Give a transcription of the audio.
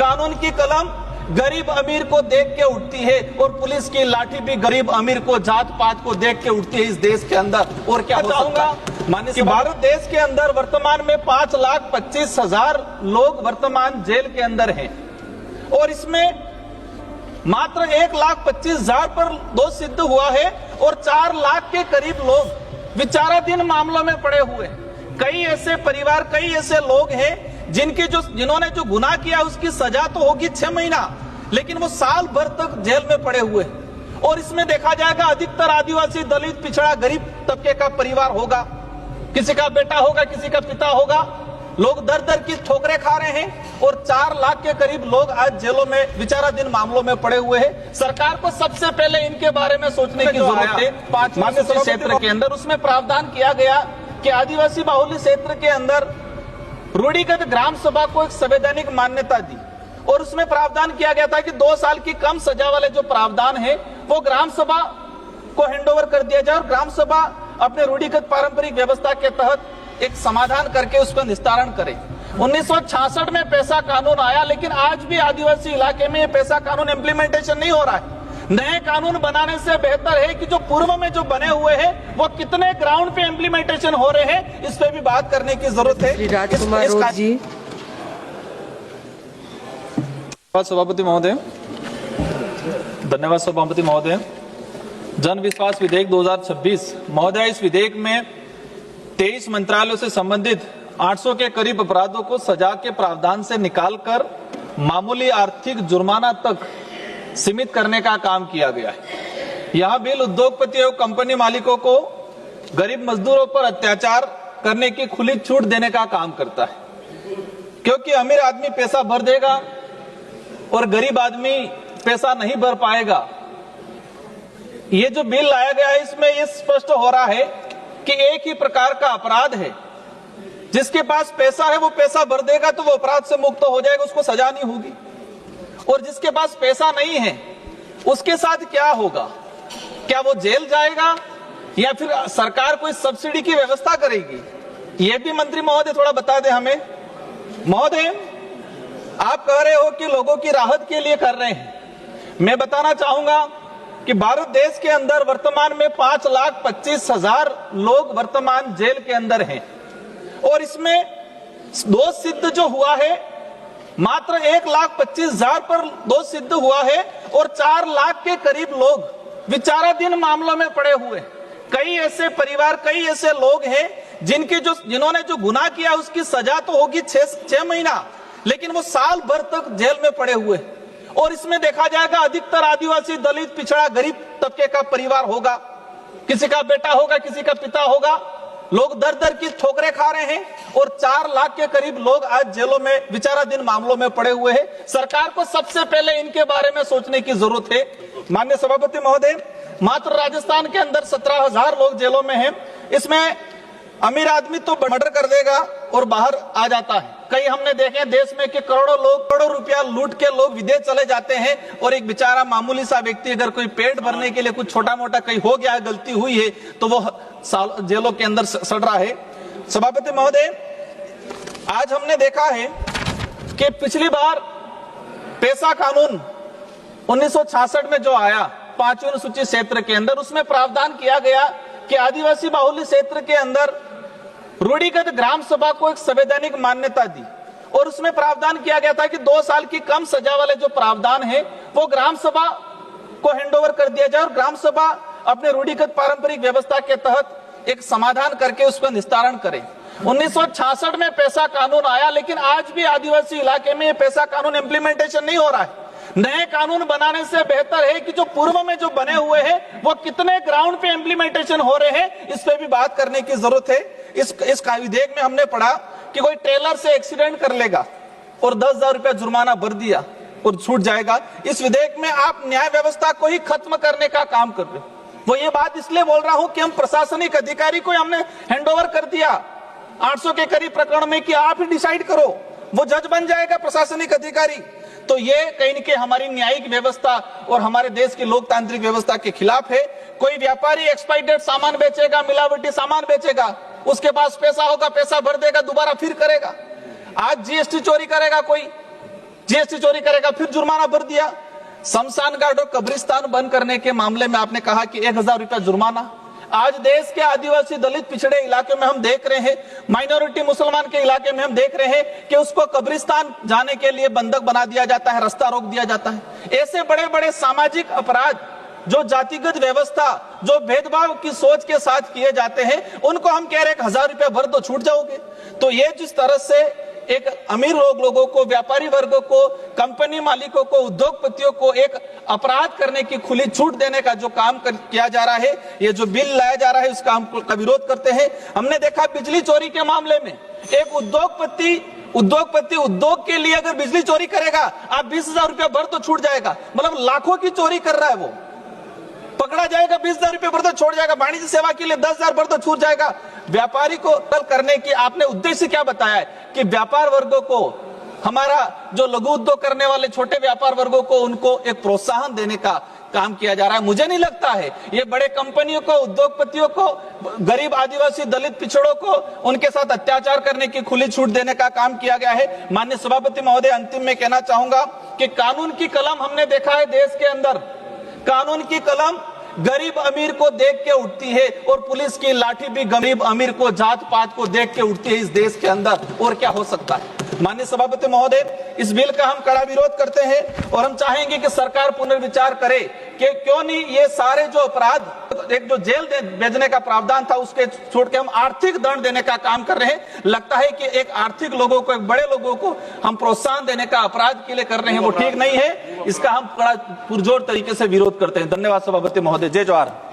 कानून की कलम गरीब अमीर को देख के उठती है और पुलिस की लाठी भी गरीब अमीर को, जात पात को देख के उठती है इस देश के अंदर। और क्या चाहूंगा कि भारत देश के अंदर वर्तमान में 5,25,000 लोग वर्तमान जेल के अंदर हैं और इसमें मात्र 1,25,000 पर दोष सिद्ध हुआ है और 4 लाख के करीब लोग विचाराधीन मामलों में पड़े हुए। कई ऐसे परिवार, कई ऐसे लोग हैं जिन्होंने जो गुनाह किया उसकी सजा तो होगी 6 महीना, लेकिन वो साल भर तक जेल में पड़े हुए। और इसमें देखा जाएगा अधिकतर आदिवासी, दलित, पिछड़ा, गरीब तबके का परिवार होगा, किसी का बेटा होगा, किसी का पिता होगा। लोग दर दर की ठोकरें खा रहे हैं और 4 लाख के करीब लोग आज जेलों में विचाराधीन मामलों में पड़े हुए हैं। सरकार को सबसे पहले इनके बारे में सोचने की जरूरत है। 5 क्षेत्र के अंदर उसमें प्रावधान किया गया कि आदिवासी बाहुल्य क्षेत्र के अंदर रूढ़िगत ग्राम सभा को एक संवैधानिक मान्यता दी और उसमें प्रावधान किया गया था कि 2 साल की कम सजा वाले जो प्रावधान है वो ग्राम सभा को हैंडओवर कर दिया जाए और ग्राम सभा अपने रूढ़िगत पारंपरिक व्यवस्था के तहत एक समाधान करके उसका निस्तारण करे। 1966 में पैसा कानून आया, लेकिन आज भी आदिवासी इलाके में ये पैसा कानून इम्प्लीमेंटेशन नहीं हो रहा है। नए कानून बनाने से बेहतर है कि जो पूर्व में जो बने हुए हैं वो कितने ग्राउंड पे इम्प्लीमेंटेशन हो रहे हैं, इस पे भी बात करने की जरूरत है। राजकुमार रोज जी। सभापति महोदय, धन्यवाद सभापति महोदय। जन विश्वास विधेयक 2026 महोदय, इस विधेयक में 23 मंत्रालयों से संबंधित 800 के करीब अपराधों को सजा के प्रावधान से निकालकर मामूली आर्थिक जुर्माना तक सीमित करने का काम किया गया है। यह बिल उद्योगपति एवं कंपनी मालिकों को गरीब मजदूरों पर अत्याचार करने की खुली छूट देने का काम करता है, क्योंकि अमीर आदमी पैसा भर देगा और गरीब आदमी पैसा नहीं भर पाएगा। ये जो बिल लाया गया है इसमें ये स्पष्ट हो रहा है कि एक ही प्रकार का अपराध है, जिसके पास पैसा है वो पैसा भर देगा तो वो अपराध से मुक्त हो जाएगा, उसको सजा नहीं होगी। और जिसके पास पैसा नहीं है उसके साथ क्या होगा? क्या वो जेल जाएगा या फिर सरकार कोई सब्सिडी की व्यवस्था करेगी? ये भी मंत्री महोदय थोड़ा बता दें हमें। महोदय, आप कह रहे हो कि लोगों की राहत के लिए कर रहे हैं। मैं बताना चाहूंगा कि भारत देश के अंदर वर्तमान में 5,25,000 लोग वर्तमान जेल के अंदर हैं और इसमें दोष सिद्ध जो हुआ है मात्र 1,25,000 पर दोष सिद्ध हुआ है और 4 लाख के करीब लोग विचाराधीन मामलों में पड़े हुए। कई ऐसे परिवार, कई ऐसे लोग हैं जिन्होंने जो गुनाह किया उसकी सजा तो होगी 6 महीना, लेकिन वो साल भर तक जेल में पड़े हुए। और इसमें देखा जाएगा अधिकतर आदिवासी, दलित, पिछड़ा, गरीब तबके का परिवार होगा, किसी का बेटा होगा, किसी का पिता होगा। लोग दर दर की ठोकरें खा रहे हैं और 4 लाख के करीब लोग आज जेलों में विचाराधीन मामलों में पड़े हुए हैं। सरकार को सबसे पहले इनके बारे में सोचने की जरूरत है। माननीय सभापति महोदय, मात्र राजस्थान के अंदर 17,000 लोग जेलों में हैं। इसमें अमीर आदमी तो मर्डर कर देगा और बाहर आ जाता है। कई हमने देखे देश में कि करोड़ों रुपया लूट के लोग विदेश चले जाते हैं और एक बेचारा मामूली सा व्यक्ति अगर कोई पेट भरने के लिए कुछ छोटा मोटा कहीं हो गया है, गलती हुई है, तो वो जेलों के अंदर सड़ रहा है। सभापति महोदय, आज हमने देखा है कि पिछली बार पैसा कानून 1966 में जो आया 5वीं अनुसूचित क्षेत्र के अंदर, उसमें प्रावधान किया गया कि आदिवासी बाहुल्य क्षेत्र के अंदर रूढ़िगत ग्राम सभा को एक संवैधानिक मान्यता दी और उसमें प्रावधान किया गया था कि 2 साल की कम सजा वाले जो प्रावधान है वो ग्राम सभा को हैंडओवर कर दिया जाए और ग्राम सभा अपने रूढ़िगत पारंपरिक व्यवस्था के तहत एक समाधान करके उसका निस्तारण करे। 1966 में पैसा कानून आया, लेकिन आज भी आदिवासी इलाके में ये पैसा कानून इम्प्लीमेंटेशन नहीं हो रहा है। नए कानून बनाने से बेहतर है कि जो पूर्व में जो बने हुए हैं वो कितने ग्राउंड पे इम्प्लीमेंटेशन हो रहे हैं, इस पे भी बात करने की जरूरत है। इस विधेयक में हमने पढ़ा कि कोई ट्रेलर से एक्सीडेंट कर लेगा और 10,000 रुपया जुर्माना भर दिया और छूट जाएगा। इस विधेयक में आप न्याय व्यवस्था को ही खत्म करने का काम कर रहे हो। वो ये बात इसलिए बोल रहा हूं कि हम प्रशासनिक अधिकारी को हमने हैंडओवर कर दिया 800 के करीब प्रकरण में कि आप ही डिसाइड करो, वो जज बन जाएगा प्रशासनिक अधिकारी। तो ये कहीं न कहीं हमारी न्यायिक व्यवस्था और हमारे देश की लोकतांत्रिक व्यवस्था के खिलाफ है। कोई व्यापारी एक्सपायरी डेट सामान बेचेगा, मिलावटी सामान बेचेगा, उसके पास पैसा होगा, पैसा भर देगा, दोबारा फिर करेगा। आज जीएसटी चोरी करेगा कोई, जीएसटी चोरी करेगा फिर जुर्माना भर दिया। शमशान घाट और कब्रिस्तान बंद करने के मामले में आपने कहा कि 1000 रुपया जुर्माना। आज देश के आदिवासी दलित पिछड़े इलाके में हम देख रहे हैं, माइनॉरिटी मुसलमान के इलाके में हम देख रहे हैं कि उसको कब्रिस्तान जाने के लिए बंधक बना दिया जाता है, रास्ता रोक दिया जाता है। ऐसे बड़े बड़े सामाजिक अपराध जो जातिगत व्यवस्था, जो भेदभाव की सोच के साथ किए जाते हैं, उनको हम कह रहे हैं 1000 रुपया भर दो छूट जाओगे। तो ये जिस तरह से एक अमीर लोगों को, व्यापारी वर्गों को, कंपनी मालिकों को, उद्योगपतियों को एक अपराध करने की खुली छूट देने का जो काम किया जा रहा है, ये जो बिल लाया जा रहा है, उस काम का विरोध करते हैं। हमने देखा बिजली चोरी के मामले में एक उद्योगपति उद्योग के लिए अगर बिजली चोरी करेगा, आप 20,000 रुपया भर तो छूट जाएगा। मतलब लाखों की चोरी कर रहा है, वो पकड़ा जाएगा, 20,000 रुपये भर तो छोड़ जाएगा। वाणिज्य सेवा के लिए 10,000 भर तो छूट जाएगा। व्यापारी को कल करने की आपने उद्देश्य क्या बताया है कि व्यापार वर्गों को, हमारा जो लघु उद्योग करने वाले छोटे व्यापार वर्गों को, उनको एक प्रोत्साहन देने का काम किया जा रहा है। मुझे नहीं लगता है ये बड़े कंपनियों को, उद्योगपतियों को, गरीब आदिवासी दलित पिछड़ों को उनके साथ अत्याचार करने की खुली छूट देने का काम किया गया है। माननीय सभापति महोदय, अंतिम में कहना चाहूंगा कि कानून की कलम हमने देखा है देश के अंदर, कानून की कलम गरीब अमीर को देख के उठती है और पुलिस की लाठी भी गरीब अमीर को, जात पात को देख के उठती है इस देश के अंदर। और क्या हो सकता है। माननीय सभापति महोदय, इस बिल का हम कड़ा विरोध करते हैं और हम चाहेंगे कि सरकार पुनर्विचार करे कि क्यों नहीं ये सारे जो अपराध, एक जो जेल भेजने का प्रावधान था उसके छोड़ के हम आर्थिक दंड देने का काम कर रहे हैं। लगता है कि एक आर्थिक लोगों को, एक बड़े लोगों को हम प्रोत्साहन देने का अपराध के लिए कर रहे हैं, वो ठीक नहीं है। इसका हम बड़ा पुरजोर तरीके से विरोध करते हैं। धन्यवाद सभापति महोदय। जय जवाहर।